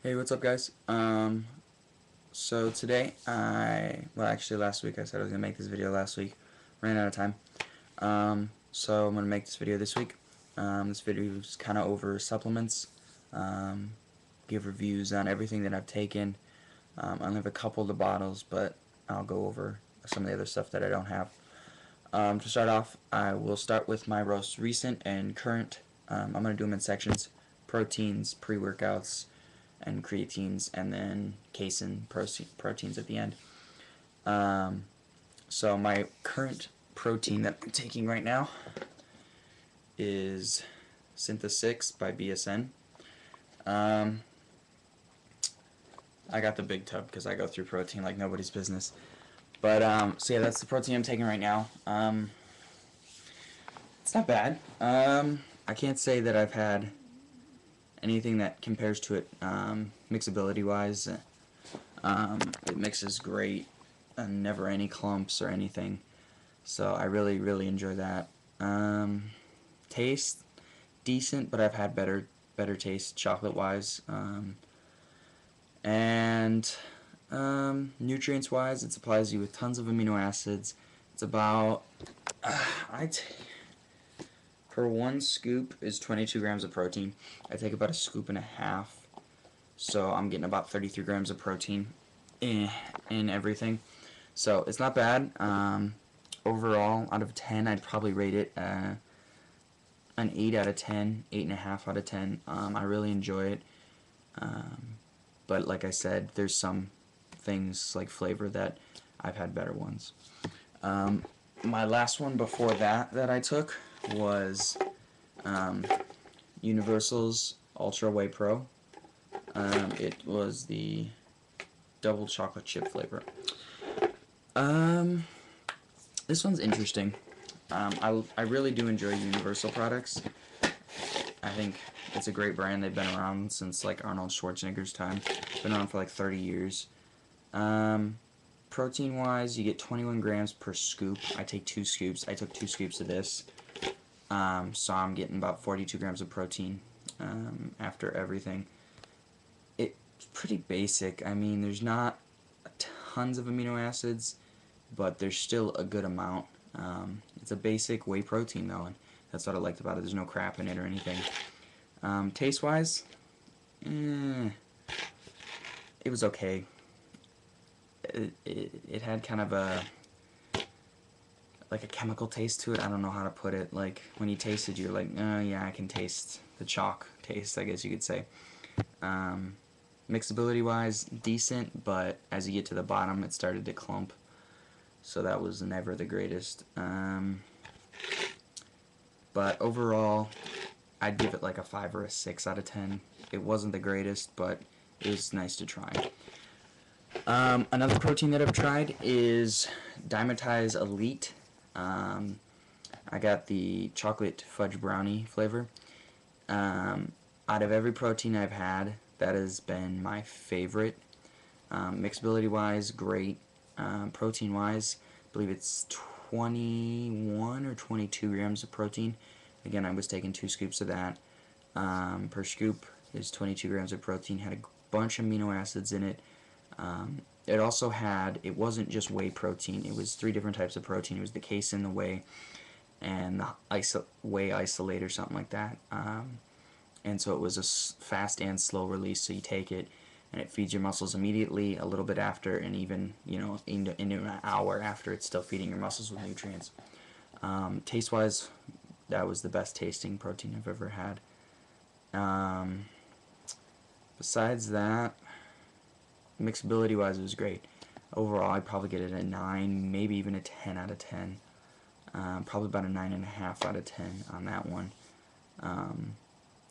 Hey, what's up, guys? So today actually last week I said I was gonna make this video last week. Ran out of time. So I'm gonna make this video this week. This video is kind of over supplements. Give reviews on everything that I've taken. I only have a couple of the bottles, but I'll go over some of the other stuff that I don't have. To start off, I will start with my most recent and current. I'm gonna do them in sections: proteins, pre-workouts, and creatines, and then casein proteins at the end. So my current protein that I'm taking right now is Syntha-6 by BSN. I got the big tub because I go through protein like nobody's business. But so yeah, that's the protein I'm taking right now. It's not bad. I can't say that I've had anything that compares to it mixability wise. It mixes great and never any clumps or anything, so I really enjoy that. Taste decent, but I've had better taste chocolate wise. And nutrients wise, it supplies you with tons of amino acids. It's about per one scoop is 22 grams of protein. I take about a scoop and a half, so I'm getting about 33 grams of protein in everything. So it's not bad. Overall, out of 10, I'd probably rate it an 8 out of 10, 8.5 out of 10. I really enjoy it. But like I said, there's some things like flavor that I've had better ones. My last one before that I took was Universal's Ultra Whey Pro. It was the double chocolate chip flavor. This one's interesting. I really do enjoy Universal products. I think it's a great brand. They've been around since like Arnold Schwarzenegger's time. Been around for like 30 years. Protein wise, you get 21 grams per scoop. I take 2 scoops. I took 2 scoops of this. So I'm getting about 42 grams of protein after everything. It's pretty basic. I mean, there's not tons of amino acids, but there's still a good amount. It's a basic whey protein though, and that's what I liked about it. There's no crap in it or anything. Taste wise, it was okay. It had kind of a like a chemical taste to it. I don't know how to put it. Like when you taste it, you're like, oh yeah, I can taste the chalk taste, I guess you could say. Mixability wise, decent, but as you get to the bottom, it started to clump. So that was never the greatest. But overall, I'd give it like a 5 or a 6 out of 10. It wasn't the greatest, but it was nice to try. Another protein that I've tried is Dymatize Elite. I got the chocolate fudge brownie flavor. Out of every protein I've had, that has been my favorite. Mixability wise, great. Protein wise, I believe it's 21 or 22 grams of protein. Again, I was taking 2 scoops of that. Per scoop is 22 grams of protein. Had a bunch of amino acids in it. It also had, it wasn't just whey protein, it was 3 different types of protein. It was the casein, the whey, and the whey isolate or something like that. And so it was a fast and slow release, so you take it and it feeds your muscles immediately, a little bit after, and even, you know, into an hour after, it's still feeding your muscles with nutrients. Taste wise, that was the best tasting protein I've ever had. Besides that, mixability wise, it was great. Overall, I'd probably get it a 9, maybe even a 10 out of 10. Probably about a 9.5 out of 10 on that one.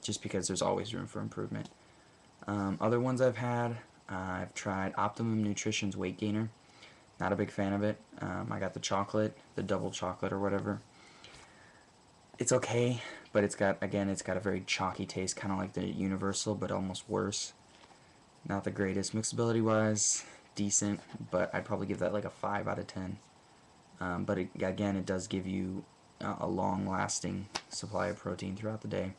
Just because there's always room for improvement. Other ones I've had, I've tried Optimum Nutrition's Weight Gainer. Not a big fan of it. I got the chocolate, the double chocolate or whatever. It's okay, but it's got a very chalky taste, kind of like the Universal, but almost worse. Not the greatest. Mixability wise, decent, but I'd probably give that like a 5 out of 10. But again, it does give you a long lasting supply of protein throughout the day.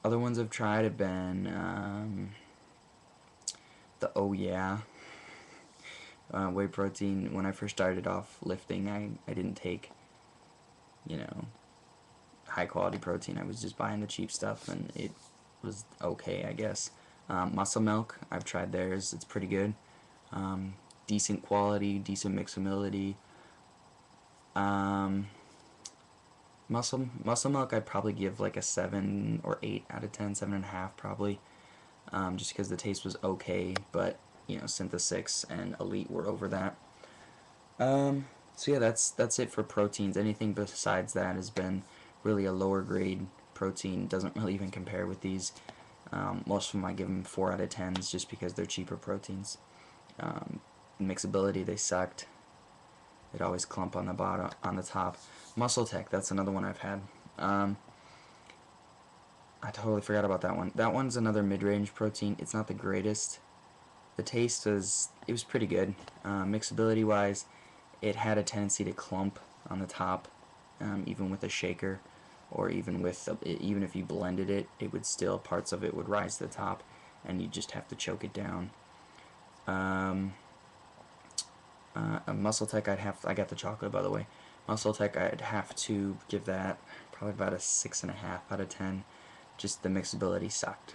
Other ones I've tried have been the oh yeah whey protein. When I first started off lifting, I didn't take, you know, high quality protein. I was just buying the cheap stuff, and it was okay, I guess. Muscle Milk, I've tried theirs. It's pretty good. Decent quality, decent mixability. Muscle Milk, I'd probably give like a 7 or 8 out of 10, 7.5 probably. Just because the taste was okay, but you know, Synthesix and Elite were over that. So yeah, that's it for proteins. Anything besides that has been really a lower grade protein. Doesn't really even compare with these. Most of them I give them 4 out of 10s just because they're cheaper proteins. Mixability, they sucked. They'd always clump on the bottom, on the top. Muscle Tech, that's another one I've had. I totally forgot about that one. That one's another mid-range protein. It's not the greatest. The taste was pretty good. Mixability wise, it had a tendency to clump on the top, even with a shaker, or even if you blended it, it would still, parts of it would rise to the top, and you just have to choke it down. A Muscle Tech, I got the chocolate, by the way. Muscle Tech, I'd have to give that probably about a 6.5 out of 10. Just the mixability sucked.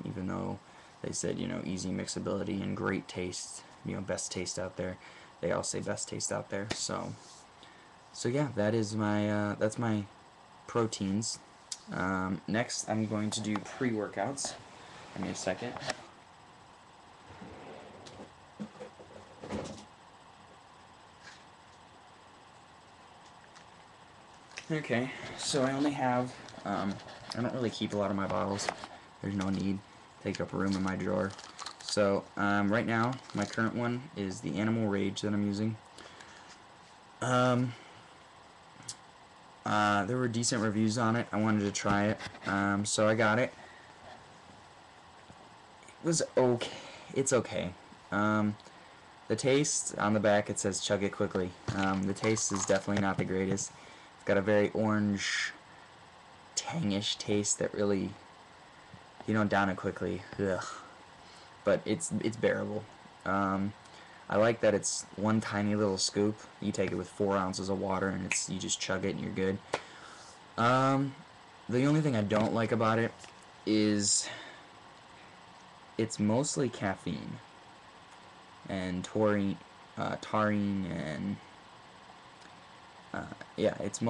Even though they said, you know, easy mixability and great taste, you know, best taste out there. They all say best taste out there. So yeah, that is my that's my proteins. Next, I'm going to do pre-workouts. Give me a second. Okay, so I only have, I don't really keep a lot of my bottles. There's no need. Take up room in my drawer. So, right now, my current one is the Animal Rage that I'm using. There were decent reviews on it. I wanted to try it, so I got it. It was okay. It's okay. The taste, on the back it says chug it quickly. The taste is definitely not the greatest. It's got a very orange, tangish taste that really, you don't down it quickly. Ugh. But it's bearable. I like that it's one tiny little scoop. You take it with 4 ounces of water, and you just chug it and you're good. The only thing I don't like about it is it's mostly caffeine and taurine, and yeah, it's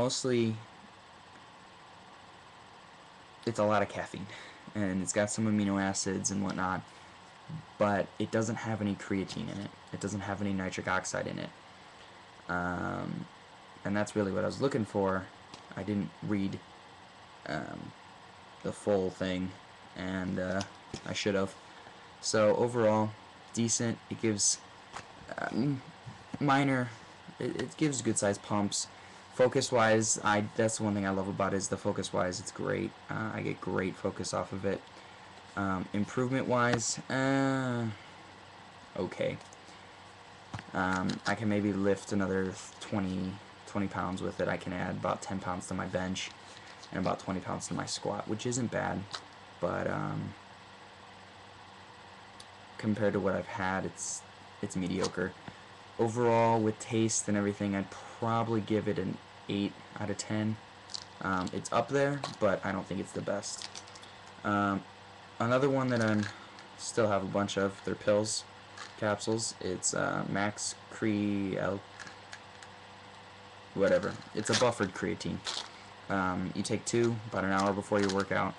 a lot of caffeine, and it's got some amino acids and whatnot, but it doesn't have any creatine in it. It doesn't have any nitric oxide in it, and that's really what I was looking for. I didn't read the full thing, and I should have. So overall, decent. It gives minor. It gives good sized pumps. Focus wise, that's the one thing I love about it, is the focus wise. It's great. I get great focus off of it. Improvement wise, okay. I can maybe lift another 20 pounds with it. I can add about 10 pounds to my bench and about 20 pounds to my squat, which isn't bad, but compared to what I've had, it's mediocre. Overall, with taste and everything, I'd probably give it an 8 out of 10. It's up there, but I don't think it's the best. Another one that I still have a bunch of, they're pills, capsules. It's Max whatever. It's a buffered creatine. You take 2 about an hour before your workout.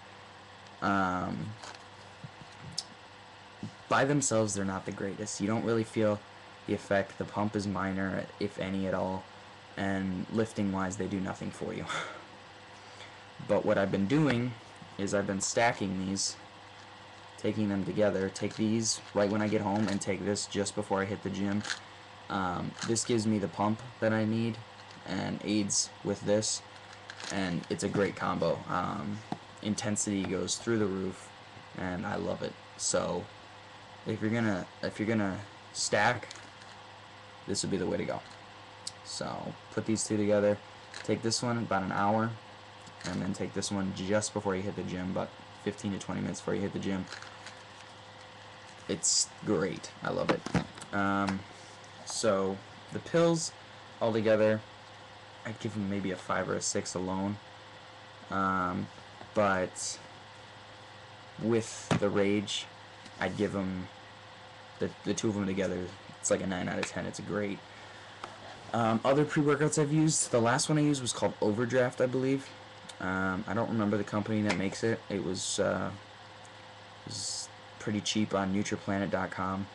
By themselves, they're not the greatest. You don't really feel the effect. The pump is minor, if any at all, and lifting wise, they do nothing for you. But what I've been doing is I've been stacking these, taking them together. Take these right when I get home and take this just before I hit the gym. This gives me the pump that I need and aids with this, and it's a great combo. Intensity goes through the roof, and I love it. So if you're gonna stack, this would be the way to go. So put these 2 together. Take this one about an hour, and then take this one just before you hit the gym, about 15 to 20 minutes before you hit the gym. it's great. I love it. So the pills altogether, I'd give them maybe a 5 or a 6 alone. But with the Rage, I'd give them the two of them together. It's like a 9 out of 10. It's great. Other pre-workouts I've used, the last one I used was called Overdraft, I believe. I don't remember the company that makes it. It was pretty cheap on NutriPlanet.com.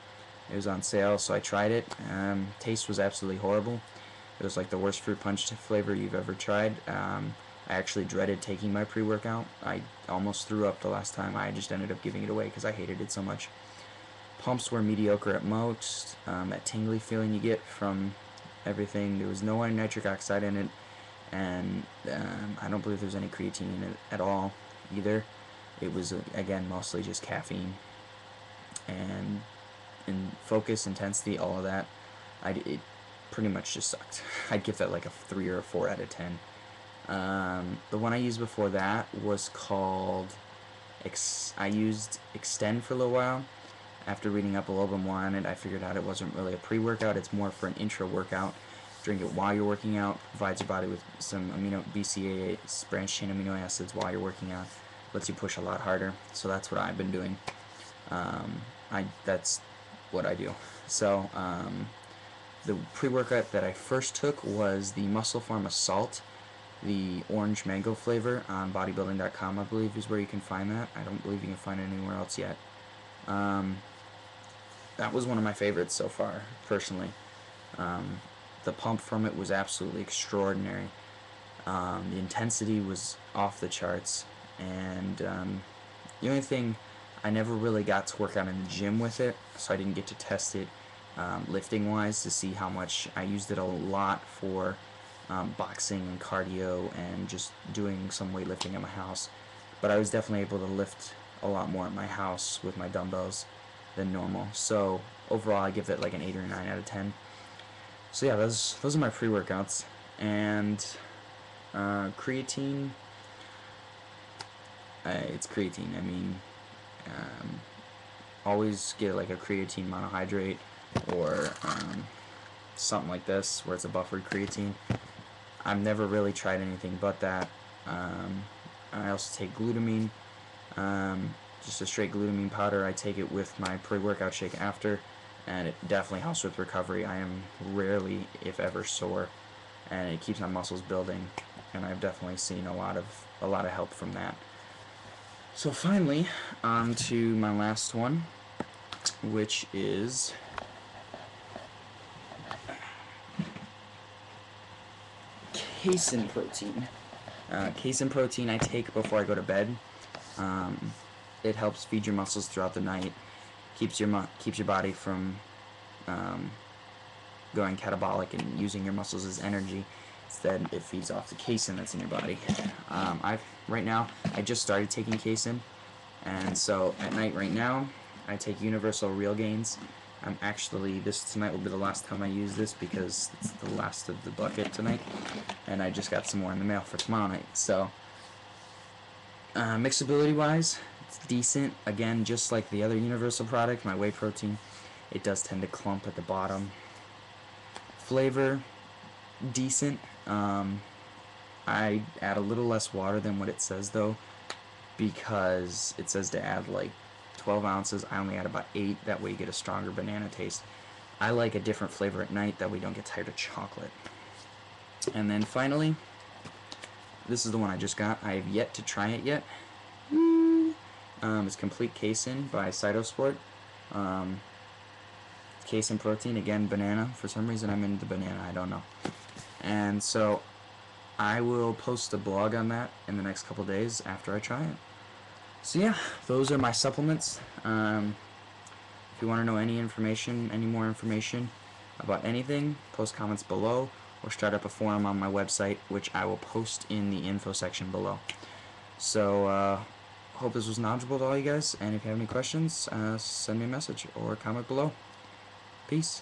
It was on sale, so I tried it. Taste was absolutely horrible. It was like the worst fruit punch flavor you've ever tried. I actually dreaded taking my pre-workout. I almost threw up the last time. I just ended up giving it away because I hated it so much. Pumps were mediocre at most. That tingly feeling you get from everything. There was no nitric oxide in it, and I don't believe there's any creatine in it at all either. It was, again, mostly just caffeine. And in focus, intensity, all of that, it pretty much just sucked. I'd give that like a 3 or a 4 out of 10. The one I used before that was called I used Extend for a little while. After reading up a little bit more on it, I figured out it wasn't really a pre-workout. It's more for an intro workout. Drink it while you're working out. Provides your body with some BCAA, branched chain amino acids, while you're working out. Lets you push a lot harder. So that's what I've been doing. That's what I do. So the pre-workout that I first took was the Muscle Pharma Salt, the orange mango flavor, on bodybuilding.com, I believe, is where you can find that. I don't believe you can find it anywhere else yet. That was one of my favorites so far, personally. The pump from it was absolutely extraordinary. The intensity was off the charts, and the only thing, I never really got to work out in the gym with it, so I didn't get to test it lifting wise to see how much. I used it a lot for boxing and cardio and just doing some weightlifting at my house, but I was definitely able to lift a lot more at my house with my dumbbells than normal. So overall I give it like an 8 or 9 out of 10. So yeah, those are my pre-workouts. And creatine, it's creatine. I mean, always get like a creatine monohydrate or something like this where it's a buffered creatine. I've never really tried anything but that. I also take glutamine, just a straight glutamine powder. I take it with my pre-workout shake after, and it definitely helps with recovery. I am rarely, if ever, sore, and it keeps my muscles building, and I've definitely seen a lot of help from that. So finally, on to my last one, which is casein protein. Casein protein I take before I go to bed. It helps feed your muscles throughout the night. Keeps your body from going catabolic and using your muscles as energy. Instead, it feeds off the casein that's in your body. Right now I just started taking casein, and so at night right now I take Universal Real Gains. Tonight will be the last time I use this because it's the last of the bucket tonight, and I just got some more in the mail for tomorrow night. So mixability wise, it's decent. Again, just like the other Universal product, my whey protein, it does tend to clump at the bottom. Flavor, decent. I add a little less water than what it says though, because it says to add like 12 ounces. I only add about 8. That way you get a stronger banana taste. I like a different flavor at night. That way you don't get tired of chocolate. And then finally, this is the one I just got. I have yet to try it yet. It's Complete Casein by Cytosport. Casein protein, again, banana. For some reason I'm into banana, I don't know. And so I will post a blog on that in the next couple days after I try it. So yeah, those are my supplements. If you want to know any more information about anything, post comments below or start up a forum on my website, which I will post in the info section below. So hope this was knowledgeable to all you guys, and if you have any questions, send me a message or comment below. Peace.